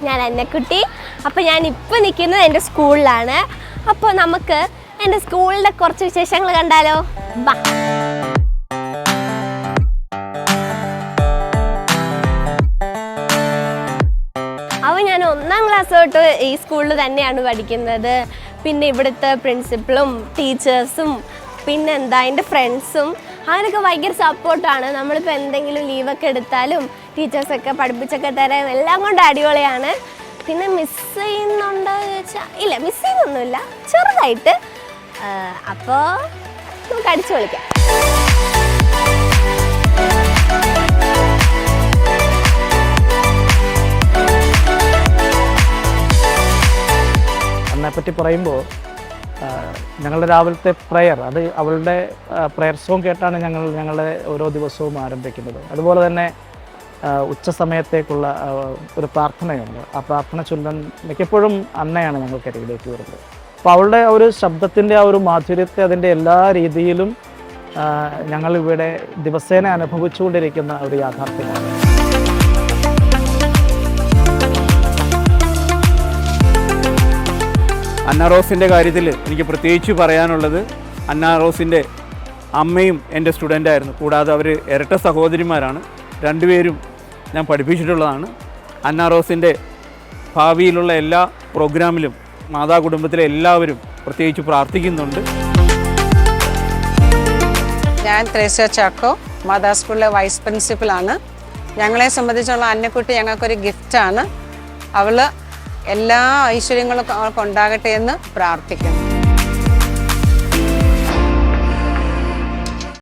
ഞാൻ അന്നക്കുട്ടി. അപ്പോൾ ഞാൻ ഇപ്പോൾ നിൽക്കുന്നത് എൻ്റെ സ്കൂളിലാണ്. അപ്പോൾ നമുക്ക് എൻ്റെ സ്കൂളിൻ്റെ കുറച്ച് വിശേഷങ്ങൾ കണ്ടാലോ? വാ. അപ്പോൾ ഞാൻ 1ാം ക്ലാസ് തൊട്ട് ഈ സ്കൂളിൽ തന്നെയാണ് പഠിക്കുന്നത്. പിന്നെ ഇവിടുത്തെ പ്രിൻസിപ്പളും ടീച്ചേഴ്സും പിന്നെന്താ എൻ്റെ ഫ്രണ്ട്സും അവരൊക്കെ ഭയങ്കര സപ്പോർട്ടാണ്. നമ്മളിപ്പോൾ എന്തെങ്കിലും ലീവൊക്കെ എടുത്താലും ടീച്ചേഴ്സൊക്കെ പഠിപ്പിച്ചൊക്കെ തരാൻ എല്ലാം കൊണ്ട് അടിപൊളിയാണ്. പിന്നെ മിസ് ചെയ്യുന്നുണ്ടോ എന്ന് ചോദിച്ചാൽ ഇല്ല, മിസ് ചെയ്യുന്നൊന്നുമില്ല, ചെറുതായിട്ട്. അപ്പോൾ നമുക്ക് അടിച്ചു പൊളിക്കാം. അന്നേപ്പറ്റി പറയുമ്പോൾ ഞങ്ങളുടെ രാവിലത്തെ പ്രയർ, അത് അവളുടെ പ്രയർ സോങ് കേട്ടാണ് ഞങ്ങളുടെ ഓരോ ദിവസവും ആരംഭിക്കുന്നത്. അതുപോലെ തന്നെ ഉച്ച സമയത്തേക്കുള്ള ഒരു പ്രാർത്ഥനയുണ്ട്. ആ പ്രാർത്ഥന ചൊല്ലാൻ മിക്കപ്പോഴും അന്നയാണ് ഞങ്ങൾക്കരികിലേക്ക് വരുന്നത്. അപ്പോൾ അവളുടെ ഒരു ശബ്ദത്തിൻ്റെ ആ ഒരു മാധുര്യത്തെ അതിൻ്റെ എല്ലാ രീതിയിലും ഞങ്ങളിവിടെ ദിവസേന അനുഭവിച്ചുകൊണ്ടിരിക്കുന്ന ഒരു യാഥാർത്ഥ്യമാണ്. അന്ന റോസിൻ്റെ കാര്യത്തിൽ എനിക്ക് പ്രത്യേകിച്ച് പറയാനുള്ളത്, അന്ന റോസിൻ്റെ അമ്മയും എൻ്റെ സ്റ്റുഡൻ്റായിരുന്നു. കൂടാതെ അവർ ഇരട്ട സഹോദരിമാരാണ്. രണ്ടുപേരും ഞാൻ പഠിപ്പിച്ചിട്ടുള്ളതാണ്. അന്ന റോസിൻ്റെ ഭാവിയിലുള്ള എല്ലാ പ്രോഗ്രാമിലും മാതാ കുടുംബത്തിലെ എല്ലാവരും പ്രത്യേകിച്ച് പ്രാർത്ഥിക്കുന്നുണ്ട്. ഞാൻ ത്രേസ്യ ചാക്കോ, മാതാ സ്കൂളിലെ വൈസ് പ്രിൻസിപ്പലാണ്. ഞങ്ങളെ സംബന്ധിച്ചുള്ള അന്നക്കുട്ടി ഞങ്ങൾക്കൊരു ഗിഫ്റ്റാണ്. അവൾ എല്ലാ ഐശ്വര്യങ്ങളും അവൾക്ക് ഉണ്ടാകട്ടെ എന്ന് പ്രാർത്ഥിക്കുന്നു.